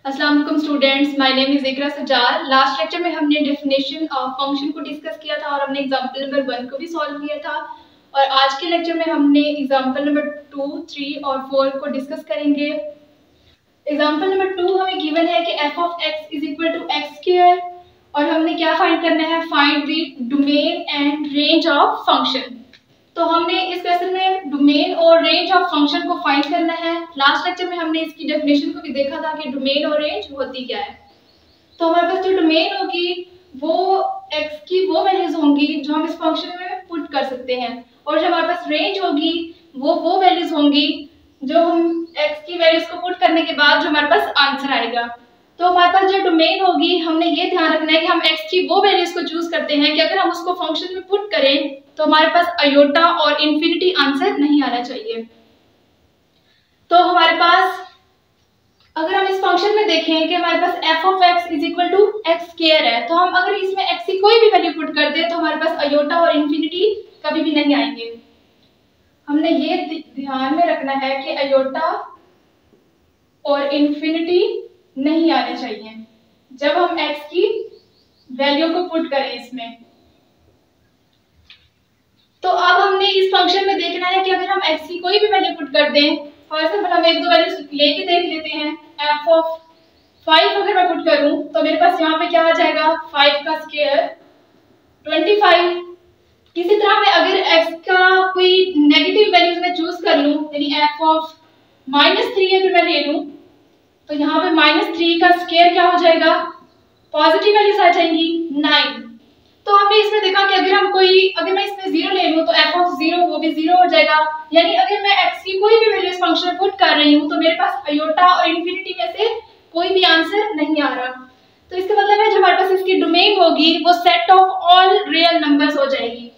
अस्सलाम वालेकुम students, my name is Iqra Sajjad. Last lecture में हमने डेफिनेशन ऑफ फंक्शन को डिस्कस किया था और हमने एग्जांपल नंबर 1 को भी सॉल्व किया था। और आज के लेक्चर में हमने एग्जांपल नंबर 2, 3 और 4 को डिस्कस करेंगे। एग्जांपल नंबर 2 हमें गिवन है कि f of x is equal to X square और हमने क्या फाइंड करना है, find the domain and range of function. तो हमने इस क्वेश्चन में डोमेन और रेंज ऑफ फंक्शन को फाइंड करना है। लास्ट लेक्चर में हमने इसकी डेफिनेशन को भी देखा था कि डोमेन और रेंज होती क्या है। तो हमारे पास जो डोमेन होगी वो x की वो वैल्यूज होंगी जो हम इस फंक्शन में पुट कर सकते हैं, और जो हमारे पास रेंज होगी वो वैल्यूज होंगी जो हम x की वैल्यूज को पुट करने के बाद जो हमारे पास आंसर आएगा। तो हमारे पास जो डोमेन होगी हमने ये ध्यान रखना है कि हम x की वो वैल्यूज को चूज करते हैं कि अगर हम उसको फंक्शन में पुट करें तो हमारे पास आयोटा और इन्फिनिटी आंसर नहीं आना चाहिए। तो हमारे पास अगर हम इस फंक्शन में देखें कि हमारे पास f of x is equal to X square है, तो हम अगर इसमें x की कोई भी वैल्यू पुट कर दें तो हमारे पास आयोटा और इन्फिनिटी कभी भी नहीं आएंगे। हमने ये ध्यान में रखना है कि आयोटा और इन्फिनिटी नहीं आने चाहिए जब हम x की वैल्यू को पुट करें इसमें। तो अब हमने इस फंक्शन में देखना है कि अगर हम x की कोई भी वैल्यू पुट कर दें, फॉर एग्जांपल हम एक दो वैल्यू लेके देख लेते हैं। f ऑफ 5 अगर मैं पुट करूं तो मेरे पास यहाँ पे क्या आ जाएगा, 5 का स्क्वायर 25। किसी तरह मैं अगर x का कोई नेगेटिव वैल्यूज में चूज कर लूं, यानी f ऑफ -3 अगर मैं ले लूं तो यहाँ पे -3 का स्क्वायर क्या हो जाएगा, पॉजिटिव वैल्यूज आ जाएंगी 9। तो हमने इसमें देखा कि अगर मैं इसमें 0 ले लूं तो f ऑफ 0 वो भी 0 हो जाएगा। यानी अगर मैं x की कोई भी वैल्यू इस फंक्शन में पुट कर रही हूं तो मेरे पास आयोटा और इन्फिनिटी में से कोई भी आंसर नहीं आ रहा। तो इसका मतलब है जो हमारे पास इसकी डोमेन होगी वो set of all real numbers हो जाएगी।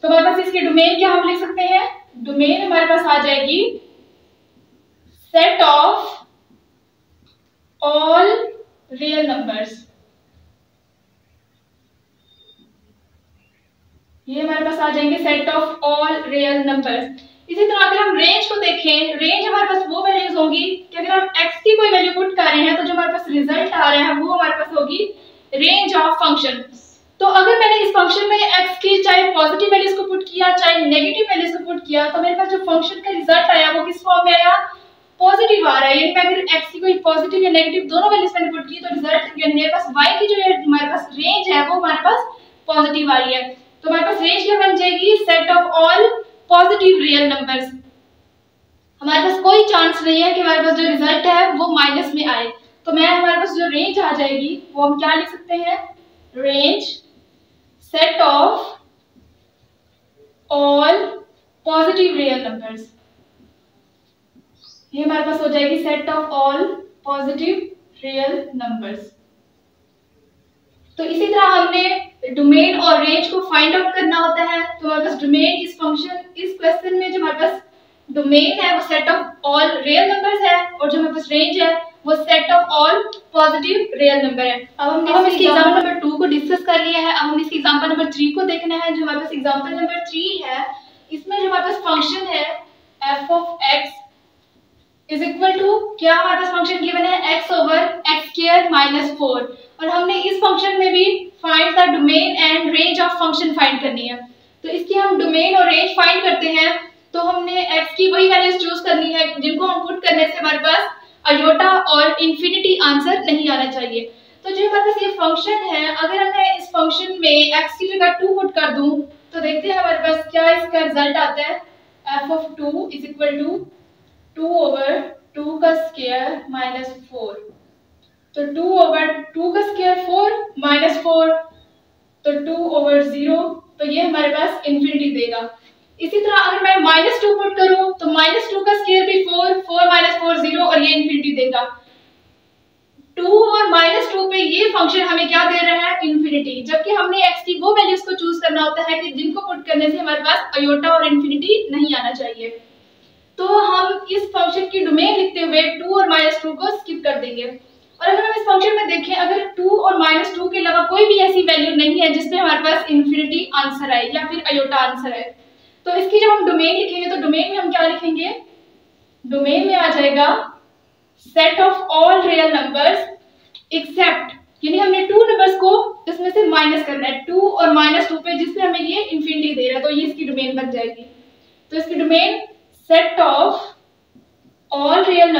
तो हमारे पास इसकी डोमेन क्या हम लिख सकते हैं, डोमेन हमारे पास आ जाएगी set of all real numbers. ये हमारे पास आ जाएंगे set of all real numbers. इसी तरह अगर हम रेंज को देखें, रेंज हमारे पास वो वैल्यूज होंगी कि अगर हम x की कोई वैल्यू पुट कर रहे हैं तो जो हमारे पास रिजल्ट आ रहा है वो हमारे पास होगी रेंज ऑफ फंक्शन। तो अगर मैंने इस फंक्शन में x की चाहे पॉजिटिव वैल्यूज को पुट किया चाहे नेगेटिव वैल्यूज को पुट किया तो मेरे पास जो फंक्शन का रिजल्ट आया वो किस फॉर्म में आया, पॉजिटिव आ रहा है। यानी मैं अगर x की कोई पॉजिटिव या नेगेटिव दोनों वैल्यूज मैंने पुट की तो रिजल्ट मेरे पास y की जो हमारे पास रेंज है वो हमारे पास पॉजिटिव आ रही है। तो हमारे पास रेंज क्या बन जाएगी, set of all positive real numbers. हमारे पास कोई चांस नहीं है कि हमारे पास जो रिजल्ट है वो माइनस में आए। तो हमारे पास जो रेंज आ जाएगी वो हम क्या लिख सकते हैं, range set of all positive real numbers. ये हमारे पास हो जाएगी set of all positive real numbers. तो इसी तरह हमने डोमेन और रेंज को फाइंड आउट करना होता है। तो हमारे पास डोमेन इस क्वेश्चन में जो हमारे पास डोमेन है वो set of all real numbers है और जो हमारे पास रेंज है वो set of all positive real number है। अब हम इसकी एग्जांपल नंबर 2 को डिस्कस कर लिया है। अब हम इसकी एग्जांपल नंबर 3 को देखना है। जो हमारे पास एग्जांपल नंबर 3 है इसमें जो हमारे पास फंक्शन है f of x is equal to, क्या हमारे पास फंक्शन गिवन है, x ओवर एक्स स्क्वायर -4। और हमने इस फंक्शन में भी find the domain and range of function find करनी है। तो इसकी हम डोमेन और रेंज फाइंड करते हैं तो हमने x की वही वैल्यूज चूज करनी है जिनको हम पुट करने से हमारे पास आयोटा और इन्फिनिटी आंसर नहीं आना चाहिए। तो जो हमारे पास ये फंक्शन है, अगर मैं इस फंक्शन में x की जगह 2 पुट कर दूं तो देखते हैं हमारे पास क्या इसका रिजल्ट आता है, f of 2 is equal to 2 over 2 का स्क्वायर -4। तो 2 ओवर 2 का स्क्वायर 4 -4 तो 2 ओवर 0, तो ये हमारे पास इन्फिनिटी देगा। इसी तरह अगर मैं -2 पुट करूं तो -2 का स्क्वायर भी 4 -4 0 और ये इन्फिनिटी देगा। 2 और -2 पे ये फंक्शन हमें क्या दे रहा है, इन्फिनिटी। जबकि हमने x की वो वैल्यूज को चूज करना होता है कि जिनको पुट करने से हमारे पास आयोटा और इन्फिनिटी नहीं आना चाहिए। तो हम इस फंक्शन की डोमेन लिखते हुए 2 और -2 को स्किप कर देंगे। और अगर हम इस फंक्शन में देखें, अगर 2 और -2 के अलावा कोई भी ऐसी वैल्यू नहीं है जिसमें हमारे पास इन्फिनिटी आंसर आए या फिर आयोटा आंसर है, तो इसकी जब हम डोमेन लिखेंगे तो डोमेन में हम क्या लिखेंगे, डोमेन में आ जाएगा set of all real numbers accept, यानी हमने 2 नंबर्स को इसमें से माइनस करना है, 2 और -2 पे, जिसमें हमें ये इंफिनिटी दे रहा है, तो ये इसकी डोमेन बन जाएगी। तो इसकी domain set of all real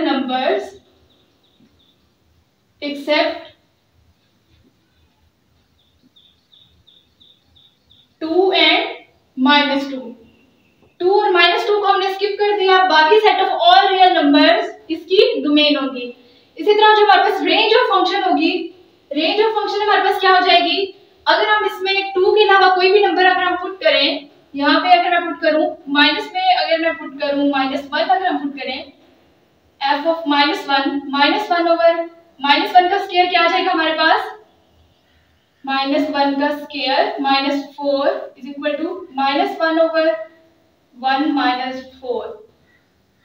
numbers accept 2 and -2। 2 और -2 को हमने स्किप कर दिया, बाकी set of all real numbers इसकी डोमेन होगी। इसी तरह जो हमारे पास रेंज ऑफ फंक्शन होगी, रेंज ऑफ फंक्शन हमारे पास क्या हो जाएगी, अगर हम इसमें 2 के अलावा कोई भी नंबर अगर हम पुट करें, यहाँ पे अगर मैं पुट करूं माइनस में, अगर मैं पुट करूं -1, अगर हम पुट करें f ऑफ -1 ओवर -1 का स्क्वायर क्या आ जाएगा हमारे पास, -1 का square -4 is equal to -1 over 1 -4,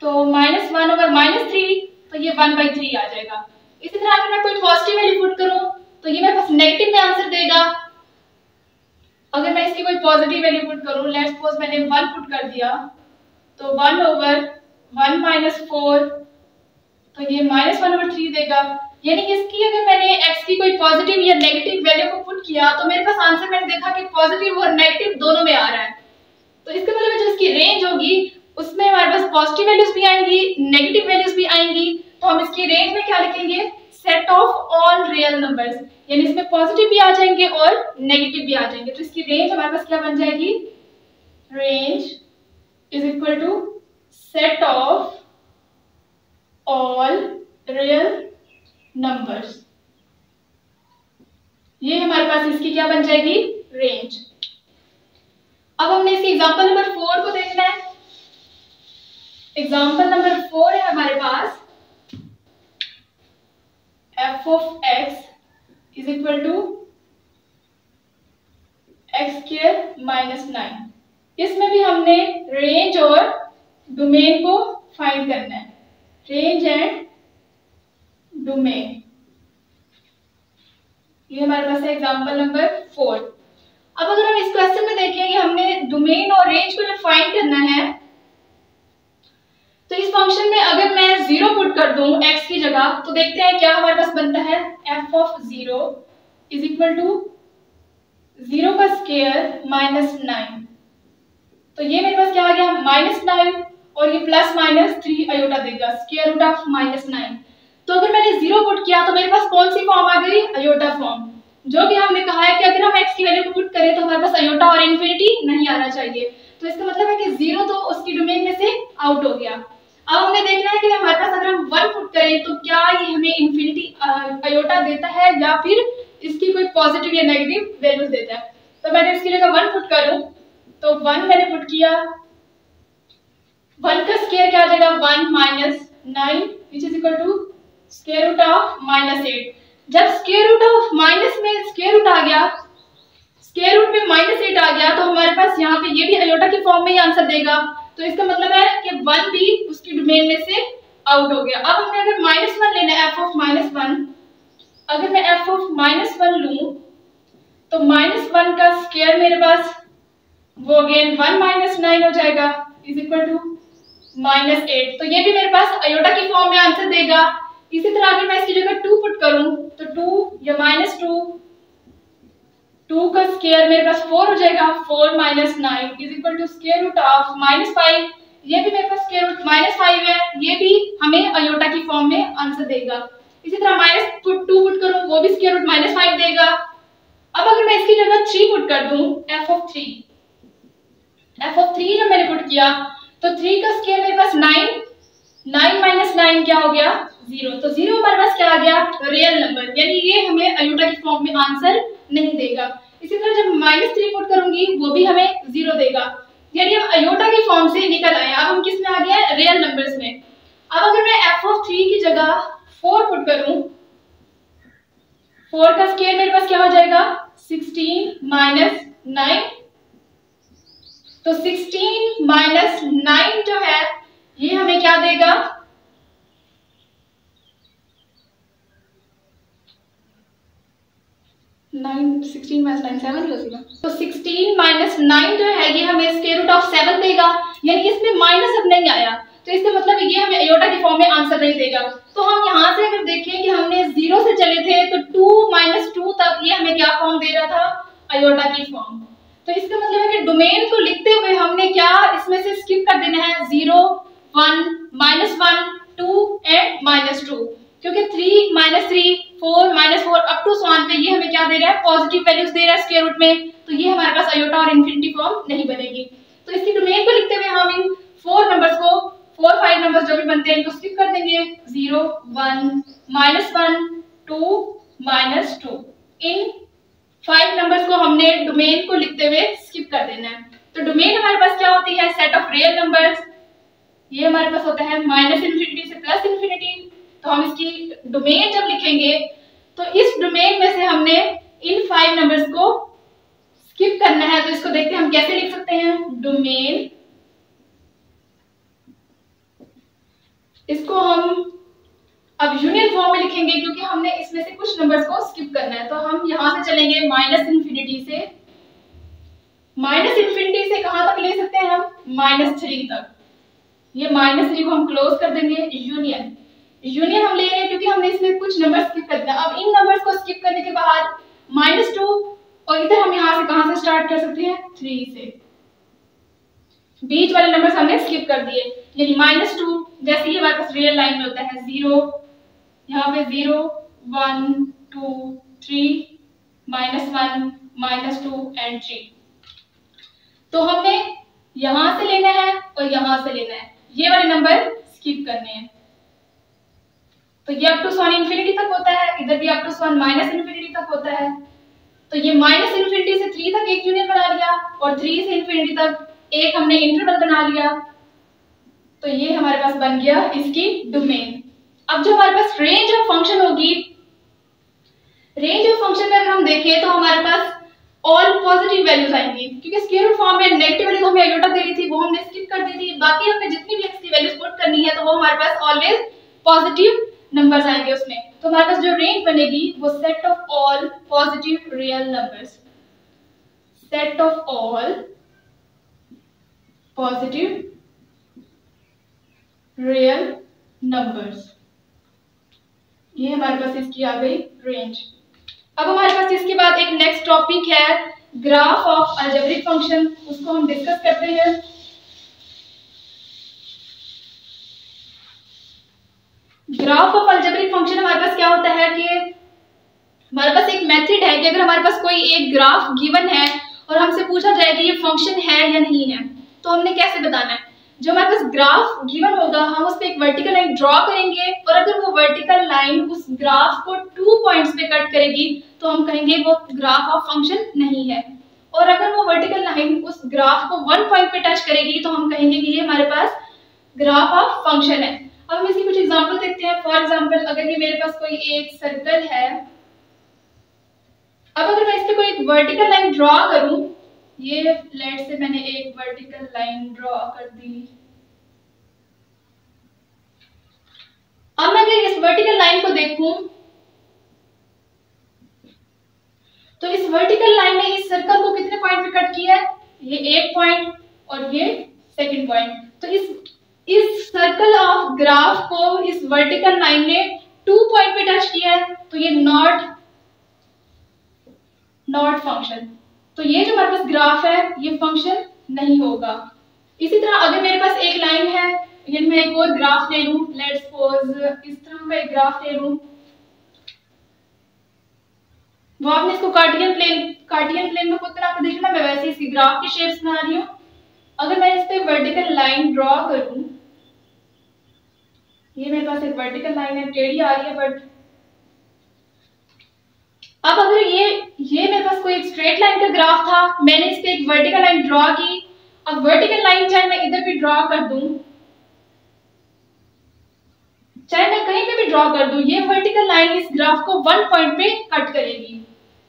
तो -1 ओवर -3, तो ये 1/3 आ जाएगा। इसी तरह अगर मैं कोई पॉजिटिव वैल्यू पुट करूं तो ये मेरे पास नेगेटिव में आंसर देगा। अगर मैं इसकी कोई पॉजिटिव वैल्यू पुट करूं, लेट्स सपोज मैंने 1 पुट कर दिया, तो 1 ओवर 1 -4, तो ये -1/3 देगा। यानी कि इसकी अगर मैंने x की कोई पॉजिटिव या नेगेटिव वैल्यू को पुट किया तो मेरे पास आंसर मैंने देखा कि पॉजिटिव और नेगेटिव दोनों में आ रहा है। तो इसका मतलब जो इसकी रेंज होगी उसमें हमारे पास पॉजिटिव वैल्यूज भी आएंगी, नेगेटिव वैल्यूज भी आएंगी, तो हम इसकी रेंज में क्या लिखेंगे, set of all real numbers, यानी इसमें पॉजिटिव भी आ जाएंगे और नेगेटिव भी आ जाएंगे। तो इसकी रेंज हमारे पास क्या बन जाएगी, range is equal to set of all real numbers. ये हमारे पास इसकी क्या बन जाएगी, रेंज। अब हमने इसकी एग्जांपल नंबर 4 को देखना है। एग्जांपल नंबर 4 है हमारे पास f of x is equal to x² -9। इसमें भी हमने रेंज और डोमेन को फाइंड करना है, रेंज एंड डोमेन। ये हमारे पास है एग्जांपल नंबर 4। अब अगर हम इस क्वेश्चन में देखें कि हमने डोमेन और रेंज को जब फाइंड करना है, तो इस फंक्शन में अगर मैं 0 पुट कर दूं x की जगह, तो देखते हैं क्या हमारे पास बनता है, f of 0 is equal to 0 का स्क्वायर -9। तो ये मेरे पास क्या आ गया, -9 और ये +-3 अयोटा देगा, स्क्वायर रूट ऑफ -9। तो अगर मैंने 0 पुट किया तो मेरे पास कौन सी फॉर्म आ गई, अयोटा फॉर्म, जो कि हमने कहा है कि अगर हम x की वैल्यू को पुट करें तो हमारे पास अयोटा और इन्फिनिटी नहीं आना चाहिए। तो इसका मतलब है कि 0 तो उसकी डोमेन में से आउट हो गया। अब हमें देखना है कि हमारे पास अगर हम 1 पुट करें तो क्या ये हमें इन्फिनिटी अयोटा देता है या फिर इसकी कोई पॉजिटिव या नेगेटिव वैल्यूज देता है। तो मैंने इसकी जगह 1 पुट करूं, तो 1 मैंने पुट किया, 1 का स्क्वायर क्या आ जाएगा, 1 -9 which is equal to square root of -8। जब स्क्वायर रूट ऑफ माइनस में स्क्वायर रूट आ गया, स्क्वायर रूट में -8 आ गया, तो हमारे पास यहाँ पे ये भी अयोटा की फॉर्म में ही आंसर देगा। तो इसका मतलब है कि 1 भी उसकी डोमेन में से आउट हो गया। अब हमने अगर -1 लेना है, f ऑफ -1, अगर मैं f ऑफ -1 लूं तो -1 का स्क्वायर मेरे पास वो अगेन 1 -9 हो जाएगा इज इक्वल टू -8। तो ये भी मेरे पास अयोटा की फॉर्म में आंसर देगा। इसी तरह अगर मैं इसकी जगह 2 पुट करूं तो 2 या -2 का स्क्वायर मेरे पास 4 हो जाएगा, 4 -9 is equal to square root of -5। ये भी मेरे पास स्क्वायर रूट -5 है, ये भी हमें अयोटा की फॉर्म में आंसर देगा। इसी तरह -2 पुट करूं, वो भी स्क्वायर रूट -5 देगा। अब अगर मैं इसकी जगह 3 पुट कर दूं, f ऑफ 3 जब मैंने पुट किया तो 3 का स्क्वायर मेरे पास 9 -9 क्या हो गया, 0। तो 0 हमारे पास क्या आ गया, रियल नंबर, यानी ये हमें अयोटा की फॉर्म में आंसर नहीं देगा। इसी तरह जब -3 पुट करूंगी वो भी हमें 0 देगा, यानी हम अयोटा की फॉर्म से निकल आए। अब हम किस में आ गए, रियल नंबर्स में। अब अगर मैं f ऑफ 3 की जगह 4 पुट करूं, 4 का स्क्वायर मेरे पास क्या हो जाएगा, 16 -9। तो 16 -9 जो है ये हमें क्या देगा, 16 -9 7 हो जाएगा। तो 16 -9 जो है ये हमें स्क्वायर रूट ऑफ 7 देगा, यानी इसमें माइनस अब नहीं आया। तो इसका मतलब ये हमें आयोटा की फॉर्म में आंसर नहीं देगा। तो हम यहाँ से अगर देखें कि हमने 0 से चले थे तो 2 - 2 तक ये हमें क्या फॉर्म दे रहा था, आयोटा की फॉर्म। तो इसका मतलब है कि डोमेन को लिखते हुए हमने क्या इसमें से स्किप कर देना है 0, 1, -1, 2 एंड -2, क्योंकि 3, -3, 4, -4 अप टू सो ऑन पे ये हमें क्या दे रहा है, पॉजिटिव वैल्यूज दे रहा है स्क्वायर रूट में, तो ये हमारे पास आयोटा और इन्फिनिटी फॉर्म नहीं बनेगी। तो इसकी डोमेन को लिखते हुए हम इन 4 नंबर्स को 4, 5 नंबर्स जो भी बनते हैं इनको स्किप कर देंगे, 0, 1, -1, 2, -2। इन 5 नंबर्स को हमने डोमेन को लिखते हुए स्किप कर देना है। तो डोमेन हमारे पास क्या होती है, सेट ऑफ रियल नंबर्स। ये हमारे पास होता है -इन्फिनिटी से +इन्फिनिटी। तो हम इसकी डोमेन जब लिखेंगे तो इस डोमेन में से हमने इन 5 नंबर्स को स्किप करना है। तो इसको देखते हैं हम कैसे लिख सकते हैं, डोमेन, इसको हम अब यूनियन फॉर्म में लिखेंगे क्योंकि हमने इसमें से कुछ नंबर्स को स्किप करना है। तो हम यहां से चलेंगे -इन्फिनिटी से, -इन्फिनिटी से कहां तक ले सकते हैं हम, -3 तक। ये -3 को हम क्लोज कर देंगे, यूनियन। यूनियन हम ले रहे हैं क्योंकि हमने इसमें कुछ नंबर स्किप कर दिया। अब इन नंबर्स को स्किप करने के बाद -2 और इधर हम यहां से कहां से स्टार्ट कर सकते हैं, 3 से। बीच वाले नंबर्स हमने स्किप कर दिए, यानी -2 जैसे ही हमारे पास रियल लाइन में होता है 0, यहाँ पे 0, 1, 2, 3, -1, -2 एंड 3। तो हमने यहां से लेना है और यहां से लेना है, ये वाले नंबर स्किप करने हैं। तो ये अप टू सो इन्फिनिटी तक होता है, इधर भी अप टू सो -इन्फिनिटी तक होता है। तो ये -इन्फिनिटी से 3 तक एक यूनियन बना लिया और 3 से इन्फिनिटी तक एक हमने इंटरवल बना लिया। तो ये हमारे पास बन गया इसकी डोमेन। अब जो हमारे पास रेंज ऑफ फंक्शन होगी, रेंज ऑफ फंक्शन में अगर हम देखें तो हमारे पास ऑल पॉजिटिव वैल्यूज आएंगी, क्योंकि स्क्वायर रूट फॉर्म में नेगेटिव वैल्यू हमें आयोटा दे रही थी वो हमने स्किप कर दी थी। बाकी हमने जितनी भी एक्स की वैल्यूज पुट करनी है तो वो हमारे पास ऑलवेज पॉजिटिव नंबर्स आएंगे उसमें। तो हमारे पास जो रेंज बनेगी वो set of all positive real numbers, set of all positive real numbers, ये हमारे पास इसकी आ गई रेंज। अब हमारे पास इसके बाद एक नेक्स्ट टॉपिक है ग्राफ ऑफ अलजेब्रिक फंक्शन, उसको हम डिस्कस करते हैं। ग्राफ ऑफ अलजेब्रिक फंक्शन हमारे पास क्या होता है कि हमारे पास एक मेथड है कि अगर हमारे पास कोई एक ग्राफ गिवन है और हमसे पूछा जाए कि ये फंक्शन है या नहीं है, तो हमने कैसे बताना है। जो हमारे पास ग्राफ गिवन होगा हम उस पे एक वर्टिकल लाइन ड्रॉ करेंगे और अगर वो वर्टिकल लाइन उस ग्राफ को 2 पॉइंट्स पे कट करेगी तो हम कहेंगे वो ग्राफ ऑफ फंक्शन नहीं है, और अगर वो वर्टिकल लाइन उस ग्राफ को 1 पॉइंट पे टच करेगी तो हम कहेंगे कि ये हमारे पास ग्राफ ऑफ फंक्शन है। अब हम इसकी कुछ एग्जांपल देखते हैं। फॉर एग्जांपल अगर ये मेरे पास कोई एक सर्कल है, अब अगर मैं इस पे कोई एक वर्टिकल लाइन ड्रॉ करूं, ये लेट से मैंने एक वर्टिकल लाइन ड्रॉ कर दी। अब मैं अगर इस वर्टिकल लाइन को देखूं तो इस वर्टिकल लाइन ने इस सर्कल को कितने पॉइंट पे कट किया है, ये 1 पॉइंट और ये 2nd पॉइंट। तो इस सर्कल ऑफ ग्राफ को इस वर्टिकल लाइन ने 2 पॉइंट पे टच किया है, तो ये नॉट फंक्शन। तो ये जो हमारे पास ग्राफ है ये फंक्शन नहीं होगा। इसी तरह अगर मेरे पास एक लाइन है, यानी मैं एक और ग्राफ ले लूं, लेट्स सपोज इस तरह का एक ग्राफ ले लूं, वो आपने इसको कार्टियन प्लेन में खुद बना के देखना, मैं वैसे इसकी ग्राफ की शेप्स बना रही हूँ। अगर मैं इस पे वर्टिकल लाइन ड्रॉ करूं, ये मेरे पास एक वर्टिकल लाइन है, टेढ़ी आ रही है बट अब अगर ये मेरे पास कोई एक स्ट्रेट लाइन का ग्राफ था, मैंने इस पे एक वर्टिकल लाइन ड्रॉ की। अब वर्टिकल लाइन चाहे मैं इधर भी ड्रॉ कर दूं, चाहे मैं कहीं पे भी ड्रॉ कर दूं, ये वर्टिकल लाइन इस ग्राफ को 1 पॉइंट पे कट करेगी,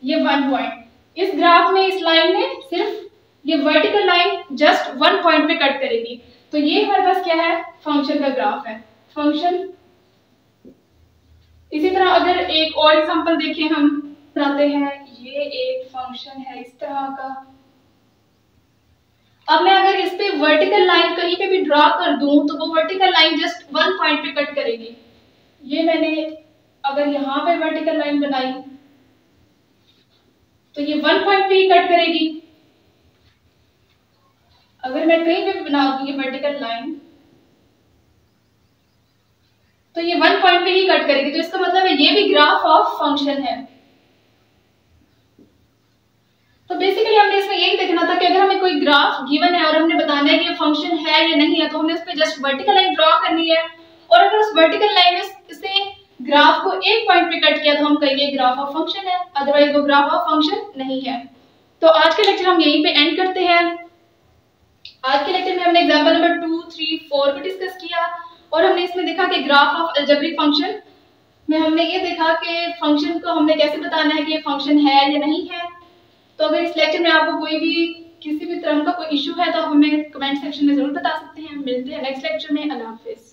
ये 1 पॉइंट। इस ग्राफ में इस लाइन ने सिर्फ ये वर्टिकल लाइन जस्ट 1 पॉइंट पे कट करेगी। तो ये हमारे पास क्या है, फंक्शन का ग्राफ है, फंक्शन। इसी तरह अगर एक और एग्जांपल देखें हम बनाते हैं, ये एक फंक्शन है इस तरह का। अब मैं अगर इस पे वर्टिकल लाइन कहीं पे भी ड्रॉ कर दूं तो वो vertical line just one point पे कट करेगी। ये मैंने अगर यहाँ पे वर्टिकल लाइन बनाई तो ये वन पॉइंट पे ही कट करेगी। अगर मैं कहीं पे भी बना दूं ये वर्टिकल लाइन तो ये वन पॉइंट पे ही कट करेगी। तो इसका मतलब है ये भी ग्राफ ऑफ फंक्शन है। तो बेसिकली हमने इसमें यही देखना था कि अगर हमें कोई ग्राफ गिवन है और हमने बताना है कि ये फंक्शन है या नहीं है, तो हमने उस पर जस्ट वर्टिकल लाइन ड्रॉ करनी है। और अगर उस वर्टिकल लाइन में से ग्राफ को एक पॉइंट पे कट किया तो हम कहेंगे ग्राफ ऑफ फंक्शन है, अदरवाइज वो ग्राफ ऑफ फंक्शन नहीं है। तो आज के लेक्चर हम यहीं पे एंड करते हैं। आज के लेक्चर में हमने एग्जांपल नंबर 2, 3, 4 को डिस्कस किया और हमने इसमें देखा कि ग्राफ ऑफ अलजेब्रिक फंक्शन में हमने ये देखा कि फंक्शन को हमने कैसे बताना है कि ये फंक्शन है या नहीं है। तो अगर इस लेक्चर में आपको कोई भी किसी भी तरह का कोई इशू है तो आप हमें कमेंट सेक्शन में जरूर बता सकते हैं। मिलते हैं नेक्स्ट लेक्चर में। अल्लाह हाफिज।